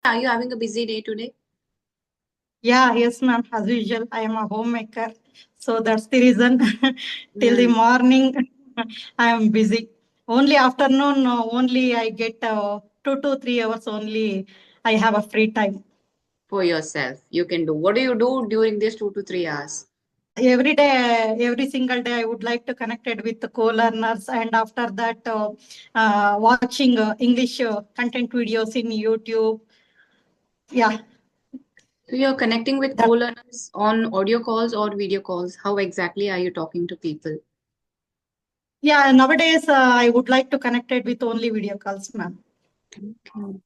Are you having a busy day today? Yeah, yes, ma'am. As usual, I am a homemaker. So that's the reason till the Hmm. morning I am busy. Only afternoon, only I get 2 to 3 hours only. I have a free time. For yourself. You can do. What do you do during these 2 to 3 hours? Every day, every single day, I would like to connect it with the co-learners, and after that, watching English content videos in YouTube. Yeah, So you're connecting with that. co-learners on audio calls or video calls. How exactly are you talking to people? Yeah, nowadays I would like to connect it with only video calls, ma'am. Okay.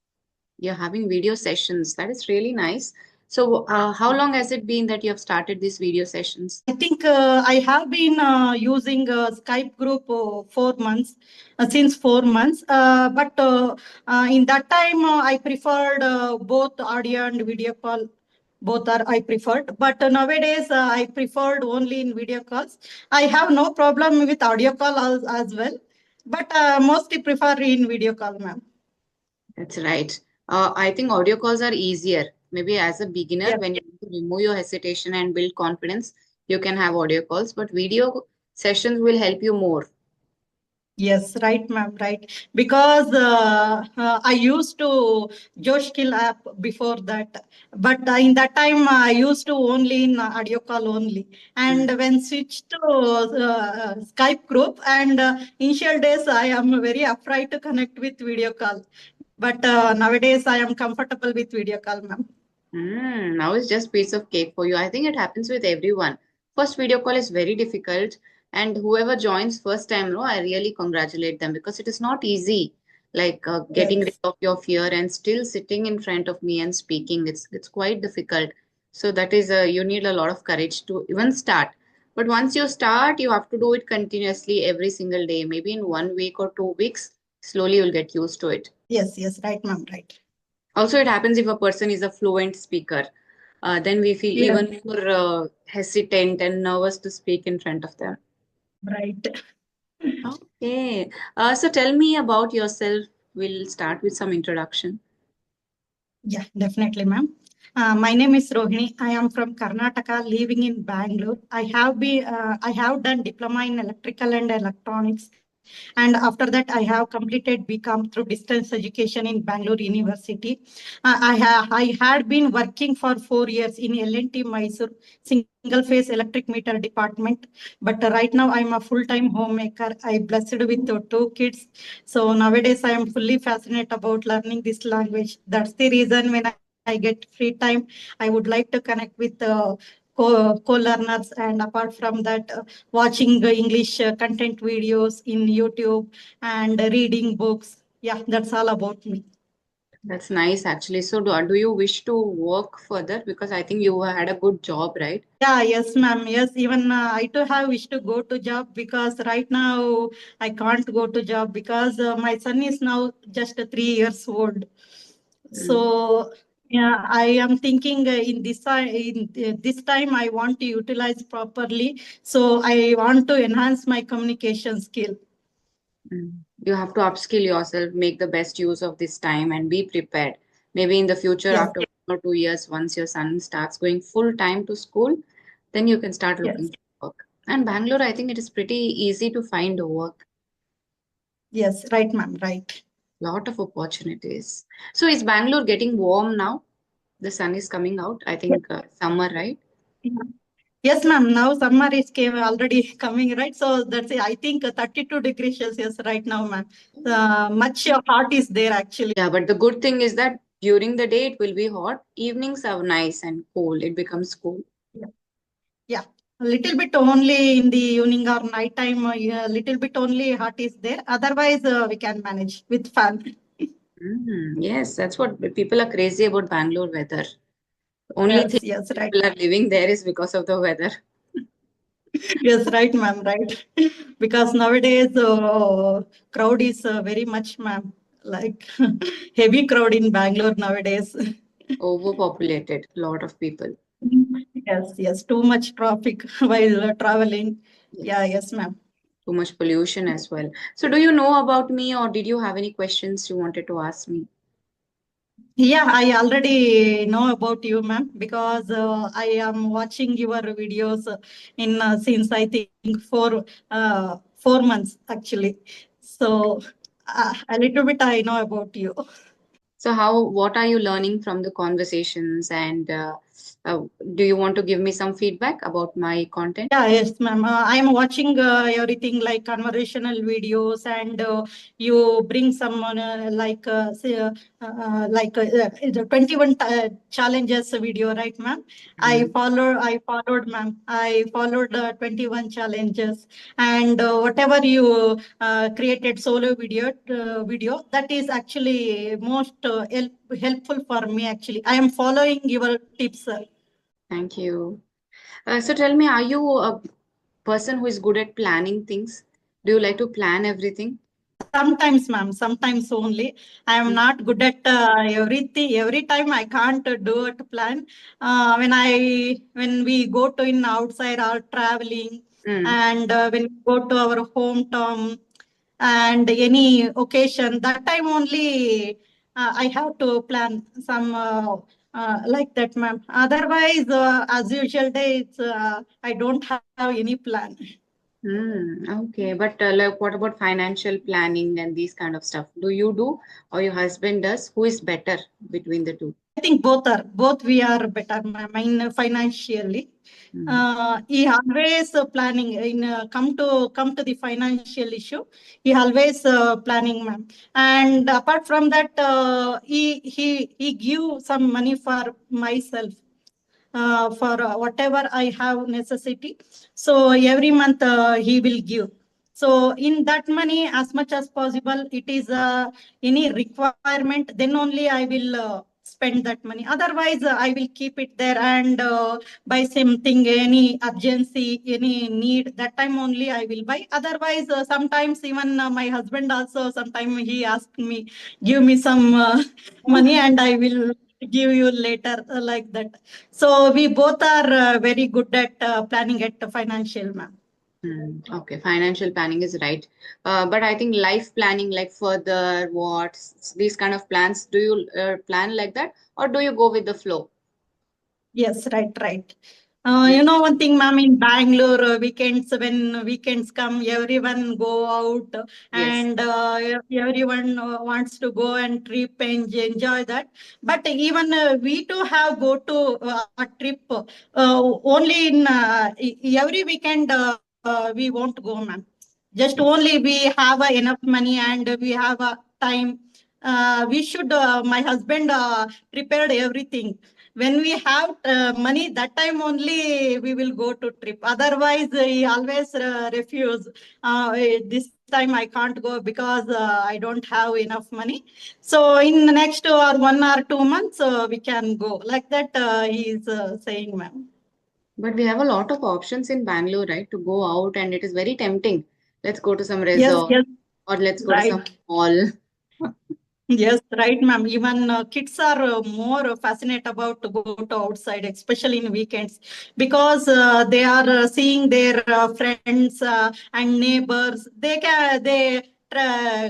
You're having video sessions. That is really nice. So, how long has it been that you have started these video sessions? I think I have been using Skype group 4 months, since 4 months. But in that time, I preferred both audio and video call. Both are I preferred. But nowadays, I preferred only in video calls. I have no problem with audio call as well, but mostly prefer in video call, ma'am. That's right. I think audio calls are easier. Maybe as a beginner, Yes. when you want to remove your hesitation and build confidence, you can have audio calls, but video sessions will help you more. Yes, right, ma'am, right. Because I used to Josh Kill app before that, but in that time I used to only in audio call only. Mm. And when switched to Skype group, and initial days I am very afraid to connect with video call. But nowadays I am comfortable with video call, ma'am. Now it's just piece of cake for you. I think it happens with everyone. First video call is very difficult, and whoever joins first time, no, I really congratulate them because it is not easy. Like getting rid Yes. of your fear and still sitting in front of me and speaking. It's quite difficult. So that is you need a lot of courage to even start. But once you start, you have to do it continuously every single day. Maybe in 1 week or 2 weeks, slowly you'll get used to it. Yes, yes, right, ma'am, right. Also, it happens if a person is a fluent speaker, then we feel Yes, even more hesitant and nervous to speak in front of them. right. Okay. So tell me about yourself. We'll start with some introduction. Yeah, definitely, ma'am. My name is Rohini. I am from Karnataka, living in Bangalore. I have done diploma in electrical and electronics, and after that, I have completed BCom through distance education in Bangalore University. I had been working for 4 years in L&T Mysore single phase electric meter department, but right now I'm a full time homemaker. I blessed with 2 kids, so nowadays I am fully fascinated about learning this language. That's the reason when I get free time, I would like to connect with co-learners, and apart from that, watching English content videos in YouTube and reading books. Yeah, that's all about me. That's nice, actually. So do you wish to work further? Because I think you had a good job, right? Yeah, yes, ma'am. Yes, even I too have wish to go to job, because right now I can't go to job because my son is now just 3 years old. Mm. So yeah, I am thinking in this time I want to utilize properly. So I want to enhance my communication skill. You have to upskill yourself, make the best use of this time, and be prepared. Maybe in the future, Yes, after 1 or 2 years, once your son starts going full time to school, then you can start looking yes, for work. And Bangalore, I think it is pretty easy to find work. yes, right, ma'am, right. Lot of opportunities. So is Bangalore getting warm now? The sun is coming out. I Yes, think summer, right? yeah. Yes, ma'am. Now summer is came already coming, right? So that's it. I think 32 degrees Celsius right now, ma'am. Much hot is there actually. Yeah, but the good thing is that during the day it will be hot. Evenings are nice and cool. It becomes cool. Yeah, yeah. A little bit only in the evening or night time. Yeah, little bit only hot is there. Otherwise, we can manage with fan. Yes, that's what people are crazy about Bangalore weather. Only thing Yes, yes, right. people are living there is because of the weather. Yes, right, ma'am, right. Because nowadays, crowd is very much, ma'am. Like heavy crowd in Bangalore nowadays. Overpopulated, lot of people. Yes, yes, too much traffic while traveling. Yeah, Yes, yes, ma'am. too much pollution as well. So, do you know about me or did you have any questions you wanted to ask me? Yeah, I already know about you, ma'am, because I am watching your videos in since I think 4 months actually. So a little bit I know about you. So what are you learning from the conversations, and uh, do you want to give me some feedback about my content? Yeah, yes, ma'am. I am watching everything like conversational videos, and you bring someone the 21 challenges video, right, ma'am? Mm. I followed, ma'am. I followed 21 challenges, and whatever you created solo video that is actually most helpful for me. Actually, I am following your tips. Thank you. So tell me, are you a person who is good at planning things? Do you like to plan everything? Sometimes, ma'am, sometimes only. I am not good at everything. Every time I can't do it plan. When we go to in outside or traveling, Mm. and when we go to our hometown and any occasion, that time only I have to plan some like that, ma'am. Otherwise, as usual day, I don't have any plan. Okay, but like, what about financial planning and these kind of stuff? Do you do, or your husband does? Who is better between the two? I think both we are better, ma'am, in financially. Mm. He always planning in come to the financial issue. He always planning, ma'am. And apart from that, he give some money for myself for whatever I have necessity. So every month he will give. So in that money, as much as possible, it is any requirement. Then only I will spend that money. Otherwise, I will keep it there and buy something, any urgency, any need. That time only I will buy. Otherwise, sometimes even my husband also. Sometimes he asked me, give me some money, and I will give you later, like that. So we both are very good at planning at financial, ma'am. Okay, financial planning is right. But I think life planning, like further these kind of plans, do you plan like that, or do you go with the flow? Yes, right. Mm. One thing, ma'am, in Bangalore, when weekends come, everyone go out Yes. and everyone wants to go and trip and enjoy that. But even we too have go to a trip only in every weekend. We won't go, ma'am. Just only we have enough money and we have time. We should. My husband prepared everything when we have money, that time only we will go to trip. Otherwise he always refuse. This time I can't go because I don't have enough money. So in the next or 1 or 2 months we can go, like that he is saying, ma'am. But we have a lot of options in Bangalore, right, to go out, and it is very tempting. Let's go to some Yes, resort, yes, or let's go to some right. mall. Yes, right, ma'am. Even kids are more fascinated about to go to outside, especially in weekends, because they are seeing their friends and neighbors. They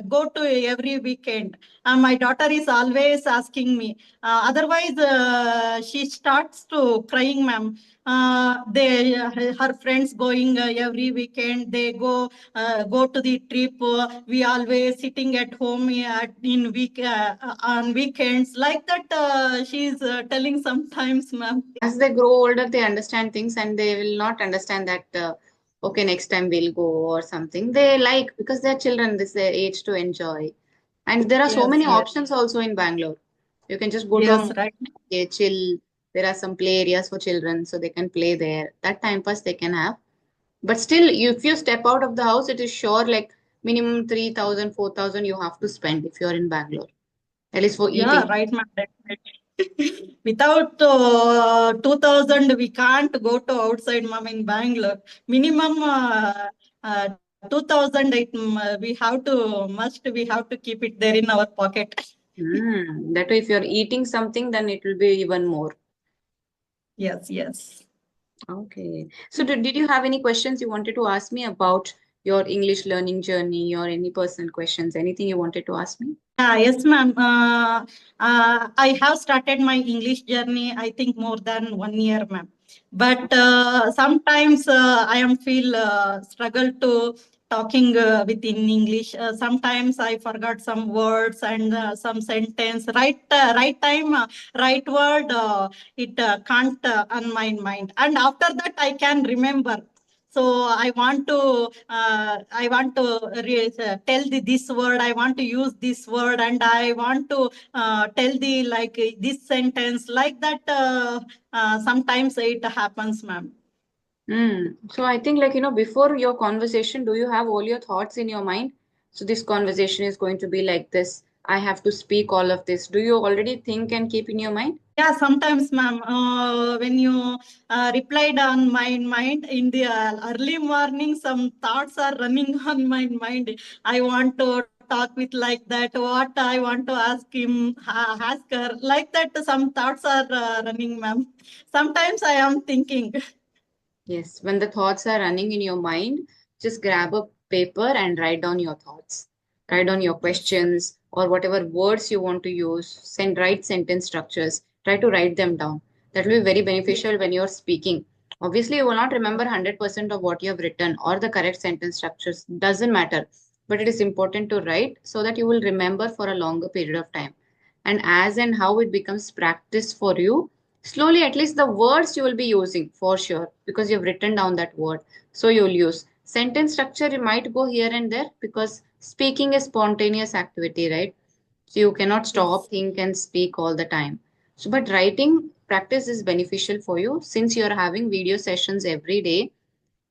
go to every weekend. My daughter is always asking me. Otherwise, she starts to crying, ma'am. Her friends going every weekend. They go to the trip. We always sitting at home on weekends, like that. She's telling sometimes, ma'am. As they grow older, they understand things, and they will not understand that, okay, next time we'll go or something. They like, because they're children, this is their age to enjoy. And there are so Yes, many yes, options also in Bangalore. You can just go to a yes, mall, right. okay, chill. There are some play areas for children, so they can play there. That time pass they can have. But still, if you step out of the house, it is sure like minimum 3,000, 4,000 you have to spend if you're in Bangalore, at least for Yeah, eating. right, ma'am. Definitely. Without 2000, we can't go to outside, ma'am, in Bangalore. Minimum 2000, we have to keep it there in our pocket. That way, if you're eating something, then it will be even more. Yes, yes. Okay. So, did you have any questions you wanted to ask me about your English learning journey or any personal questions? Anything you wanted to ask me? Yeah, yes, ma'am. I have started my English journey, I think more than 1 year, ma'am. But sometimes I am feel struggle to talking within English. Sometimes I forgot some words and some sentence. Right time, right word. It can't on my mind. And after that, I can remember. So I want to tell this word. I want to use this word, and I want to tell the like this sentence like that. Sometimes it happens, ma'am. So I think, like, before your conversation, do you have all your thoughts in your mind? So this conversation is going to be like this. I have to speak all of this. Do you already think and keep in your mind? Yeah, sometimes, ma'am, when you replied on my mind in the early morning, some thoughts are running on my mind. I want to talk with like that. What I want to ask him, ask her, like that. Some thoughts are running, ma'am. Sometimes I am thinking. Yes, when the thoughts are running in your mind, just grab a paper and write down your thoughts. Write down your Yes, questions or whatever words you want to use. Write sentence structures. Try to write them down. That will be very yes, beneficial when you're speaking. Obviously, you will not remember 100% of what you have written or the correct sentence structures. Doesn't matter. But it is important to write so that you will remember for a longer period of time. And as and how it becomes practice for you, slowly at least the words you will be using for sure because you've written down that word, so you'll use sentence structure. You might go here and there because speaking is spontaneous activity, right? So you cannot stop, yes, think and speak all the time. So but writing practice is beneficial for you since you're having video sessions every day.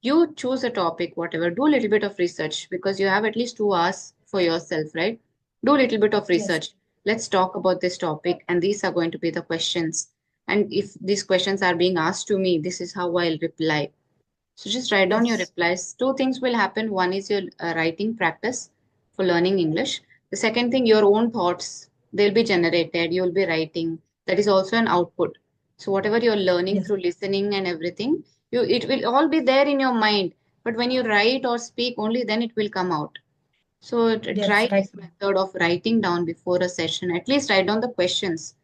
You choose a topic, whatever, do a little bit of research because you have at least 2 hours for yourself, right? Do a little bit of yes, research. Let's talk about this topic, and these are going to be the questions. And if these questions are being asked to me, this is how I'll reply. So just write down your yes, replies. Two things will happen. One is your writing practice for learning English. The second thing, your own thoughts, they'll be generated. You'll be writing. That is also an output. So whatever you're learning yes, through listening and everything, it will all be there in your mind. But when you write or speak, only then it will come out. So yes, try right, this method of writing down before a session. At least write down the questions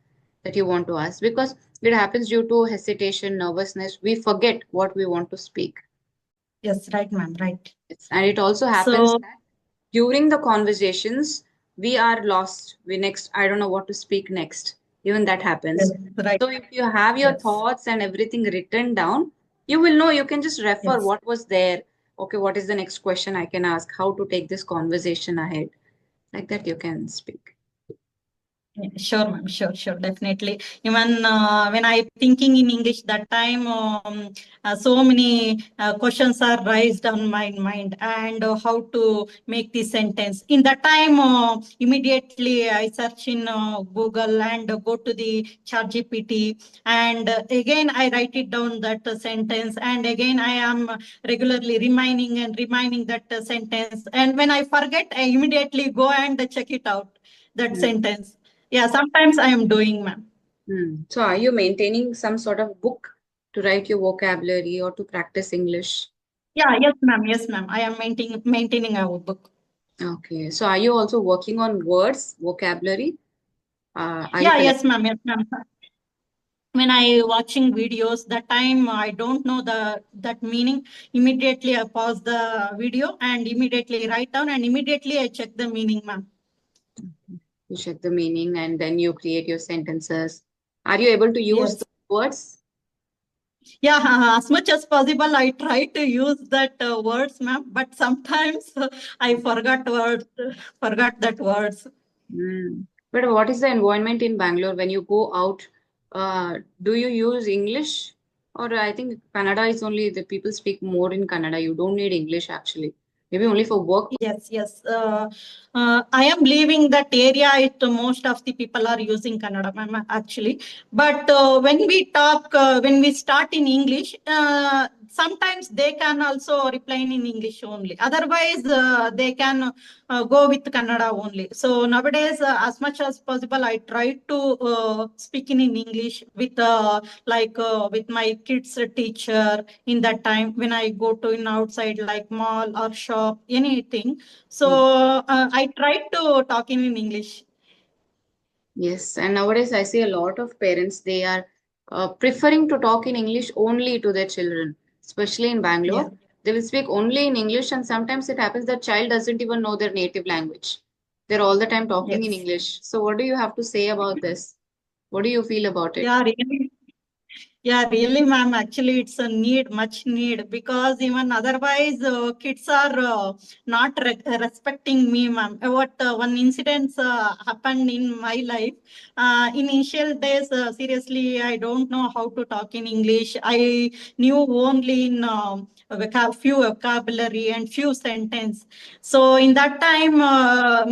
that you want to ask because it happens due to hesitation, nervousness. We forget what we want to speak. yes, right, ma'am, right. And it also happens So, that during the conversations, we are lost. I don't know what to speak next. Even that yes, happens. right, So if you have your yes, thoughts and everything written down, you will know, you can just refer yes. what was there. Okay, what is the next question I can ask? How to take this conversation ahead? Like that, you can speak. Yeah, sure, ma'am. Sure, sure, definitely. Even when I thinking in English, that time so many questions are raised on my mind, and how to make the sentence. In that time, immediately I search in Google and go to the ChatGPT, and again I write it down that sentence, and again I am regularly reminding and reminding that sentence. And when I forget, I immediately go and check it out that Mm. sentence. Yeah, sometimes I am doing, ma'am. So are you maintaining some sort of book to write your vocabulary or to practice English? Yeah, yes, ma'am. Yes, ma'am. I am maintaining our book. Okay. So are you also working on words, vocabulary? Are you Yeah, collecting? yes, ma'am. Yes, ma'am. When I watching videos, that time I don't know the that meaning. Immediately I pause the video and immediately write down and immediately I check the meaning, ma'am. You check the meaning and then you create your sentences. Are you able to use Yes. the words? Yeah, as much as possible, I try to use that words, ma'am. But sometimes I forgot that words. Mm. But what is the environment in Bangalore when you go out? Do you use English? Or I think Kannada is only the people speak more in Kannada. You don't need English actually. Maybe only for work. Yes, yes. I am leaving that area. Most of the people are using Kannada, ma'am, actually. But when we talk, when we start in English, sometimes they can also reply in English only. Otherwise, they can go with Kannada only. So nowadays, as much as possible, I try to speak in English with with my kids teacher in that time when I go to in outside like mall or shop anything. So Mm. I try to talk in English. Yes, and nowadays I see a lot of parents, they are preferring to talk in English only to their children, especially in Yeah. Bangalore. They will speak only in English, and sometimes it happens that child doesn't even know their native language. They're all the time talking in Yes. English. So, what do you have to say about this? What do you feel about it? Yeah, really. Yeah, really, ma'am. Actually, it's a need, much need, because even otherwise, kids are not respecting me, ma'am. What one incident happened in my life. In initial days, seriously, I don't know how to talk in English. I knew only in few vocabulary and few sentence. So in that time,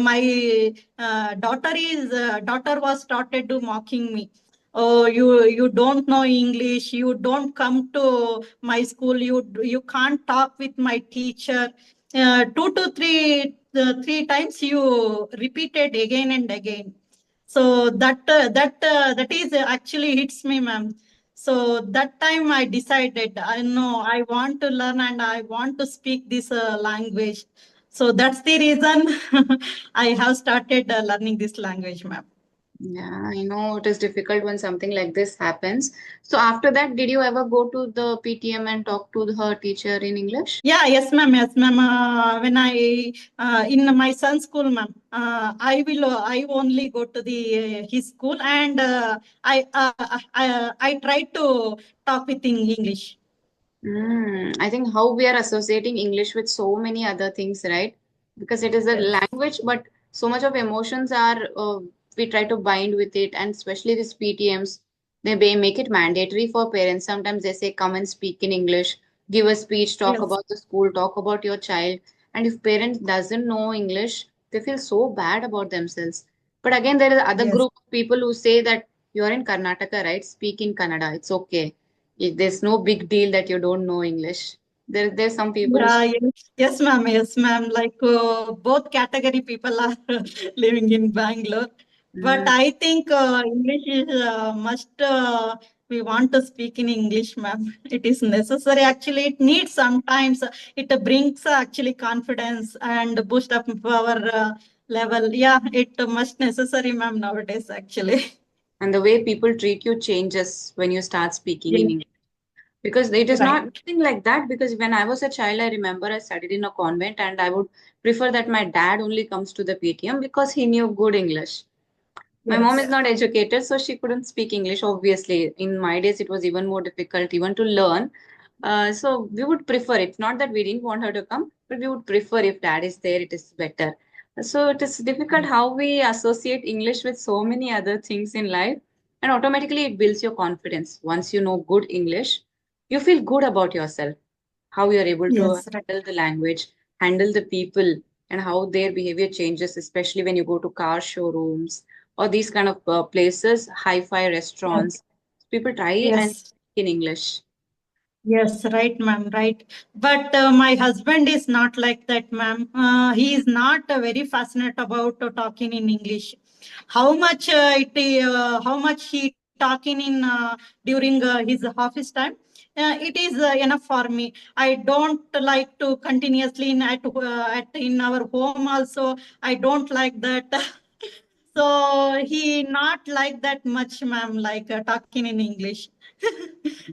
my daughter was started to mocking me. Oh, you don't know English. You don't come to my school. You can't talk with my teacher. Two to three times you repeated again and again. So that is actually hits me, ma'am. So that time I decided I know I want to learn and I want to speak this language. So that's the reason I have started learning this language, ma'am. Yeah, I know it is difficult when something like this happens. So, after that, did you ever go to the PTM and talk to her teacher in English? Yeah, yes, ma'am. Yes, ma'am. When I in my son's school, ma'am, I only go to the his school and I try to talk with in English. I think how we are associating English with so many other things, right? Because it is a Yes, language, but so much of emotions are, we try to bind with it, and especially these PTMs, they make it mandatory for parents. Sometimes they say, come and speak in English, give a speech, talk yes, about the school, talk about your child. And if parents doesn't know English, they feel so bad about themselves. But again, there is other yes. group of people who say that you're in Karnataka, right? Speak in Kannada, it's okay. There's no big deal that you don't know English. There's some people who Yeah, yes, ma'am. Yes, ma'am. Like both category people are living in Bangalore, but mm, I think English is must. We want to speak in English, ma'am. It is necessary. Actually, it needs sometimes. It brings actually confidence and boost up our level. Yeah, it must necessary, ma'am. Nowadays, actually. and the way people treat you changes when you start speaking in Yes, English. Because it is not right. nothing like that. Because when I was a child, I remember I studied in a convent, and I would prefer that my dad only comes to the PTM because he knew good English. My mom is Yes. not educated, so she couldn't speak English. Obviously, in my days, it was even more difficult, even to learn. So we would prefer, it's not that we didn't want her to come, but we would prefer if dad is there, it is better. So it is difficult how we associate English with so many other things in life, and automatically it builds your confidence. Once you know good English, you feel good about yourself, how you're able to Yes, right. handle the language, handle the people, and how their behavior changes, especially when you go to car showrooms or these kind of places, hi-fi Yes. restaurants. People try and Yes. speak in English. Yes, right, ma'am, right. But my husband is not like that, ma'am. He is not very fascinated about talking in English. How much he talking in during his office time, it is enough for me. I don't like to continuously at in our home also. I don't like that. So he not like that much, ma'am, like talking in English.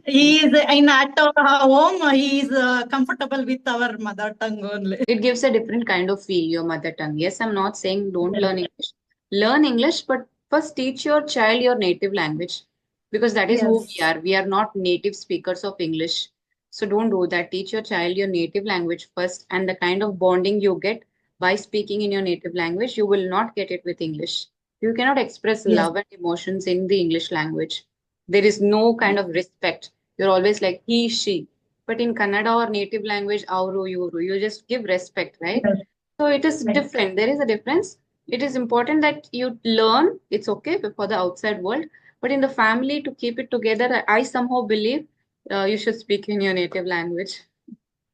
He is in at our home. He is comfortable with our mother tongue only. It gives a different kind of feel, your mother tongue. Yes, I'm not saying don't Yes, learn English. Learn English, but first teach your child your native language because that is who we yes, are. We are not native speakers of English. So don't do that. Teach your child your native language first, and the kind of bonding you get by speaking in your native language, you will not get it with English. You cannot express yes, love and emotions in the English language. There is no kind of respect. You're always like he, she. But in Kannada or native language, auru, yuru, you just give respect, right? yes, So it is right. different. There is a difference. It is important that you learn. It's okay for the outside world, but in the family to keep it together, I somehow believe you should speak in your native language.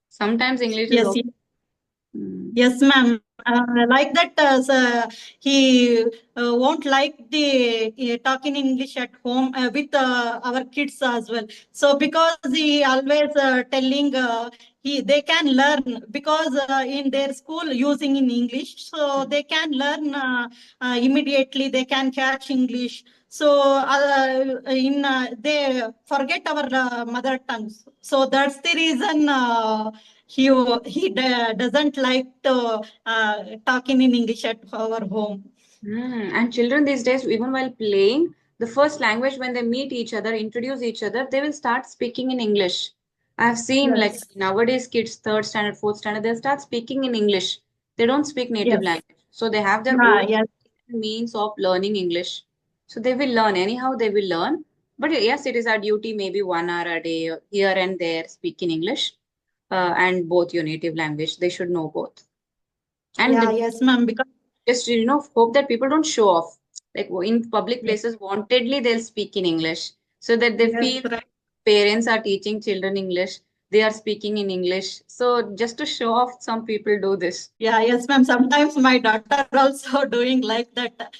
Sometimes English is Yes, okay. Mm. yes, ma'am. Like that, he won't like the talking English at home with our kids as well. So because he always telling they can learn because in their school using in English, so they can learn immediately. They can catch English. So they forget our mother tongues. So that's the reason he doesn't like to talking in English at our home. And children these days, even while playing, the first language when they meet each other, introduce each other, they will start speaking in English. I have seen like Yes, nowadays kids, third standard, fourth standard, they'll start speaking in English. They don't speak native yes, language. So they have their yeah, own yes, means of learning English. So they will learn. Anyhow, they will learn. But yes, it is our duty, maybe 1 hour a day, here and there, speak in English and both your native language. They should know both. yeah, And yes, ma'am. Because just hope that people don't show off like in public yes, places wantedly they'll speak in English so that they yes, feel right. parents are teaching children English, they are speaking in English, so just to show off some people do this. Yeah, yes, ma'am. Sometimes my daughter also doing like that.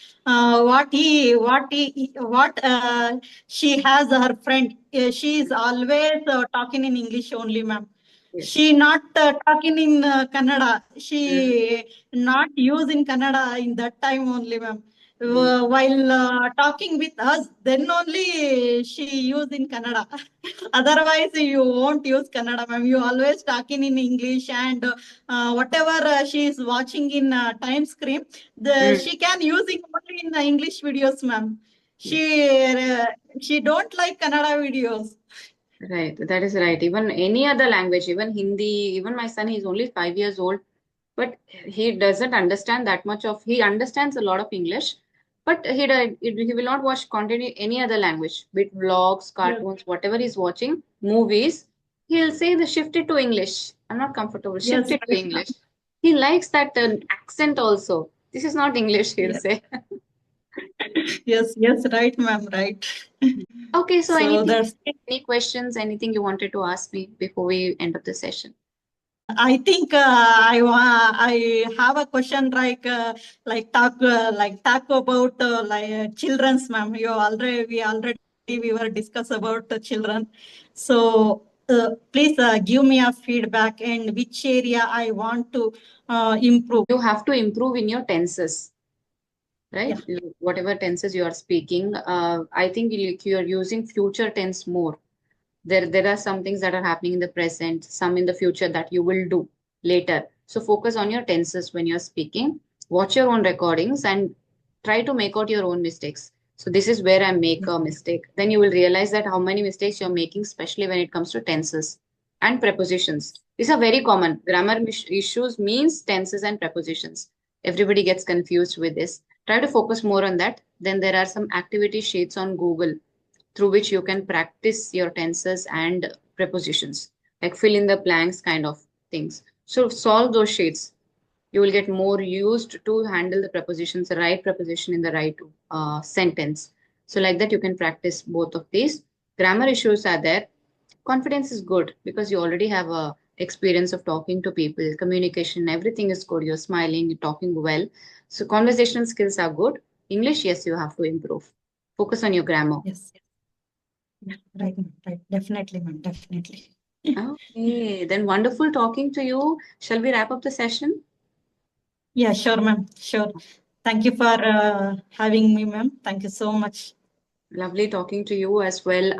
She has her friend. She is always talking in English only, ma'am. Yes. She not talking in Kannada. Mm, She not use in Kannada in that time only, ma'am. mm, While talking with us, then only she use in Kannada. Otherwise, you won't use Kannada, ma'am. You always talking in English, and whatever she is watching in time screen, mm. she can use it only in English videos, ma'am. She Yes. uh, she don't like Kannada videos. Right, that is right. Even any other language, even Hindi, even my son, he's only 5 years old, but he doesn't understand that much of, he understands a lot of English, but he will not watch content in any other language, be it vlogs, Yes, cartoons, whatever he's watching, movies, he'll say the shift it to English. I'm not comfortable, shift yes, it to right, English. ma'am. He likes that accent also. This is not English, he'll Yes, say. yes, yes, right, ma'am, right. Okay, so So anything, that's it. any questions, anything you wanted to ask me before we end up the session? I think I have a question like talk about children's, ma'am. We were discuss about the children. So please give me a feedback and which area I want to improve. You have to improve in your tenses, Yeah. right? Whatever tenses you are speaking, I think you're using future tense more. There are some things that are happening in the present, some in the future that you will do later. So focus on your tenses when you're speaking. Watch your own recordings and try to make out your own mistakes. So this is where I make a mistake. Then you will realize that how many mistakes you're making, especially when it comes to tenses and prepositions. These are very common. Grammar issues means tenses and prepositions. Everybody gets confused with this. Try to focus more on that. Then there are some activity sheets on Google through which you can practice your tenses and prepositions, like fill in the blanks kind of things. So solve those sheets. You will get more used to handle the prepositions, the right preposition in the right sentence. So like that, you can practice both of these. Grammar issues are there. Confidence is good because you already have a experience of talking to people, communication, everything is good. You're smiling, you're talking well. So conversational skills are good. English, yes, you have to improve. Focus on your grammar. Yes. Yeah, right, ma'am. Right. Definitely, ma'am. Definitely. Okay, then wonderful talking to you. Shall we wrap up the session? Yeah, sure, ma'am. Sure. Thank you for having me, ma'am. Thank you so much. Lovely talking to you as well.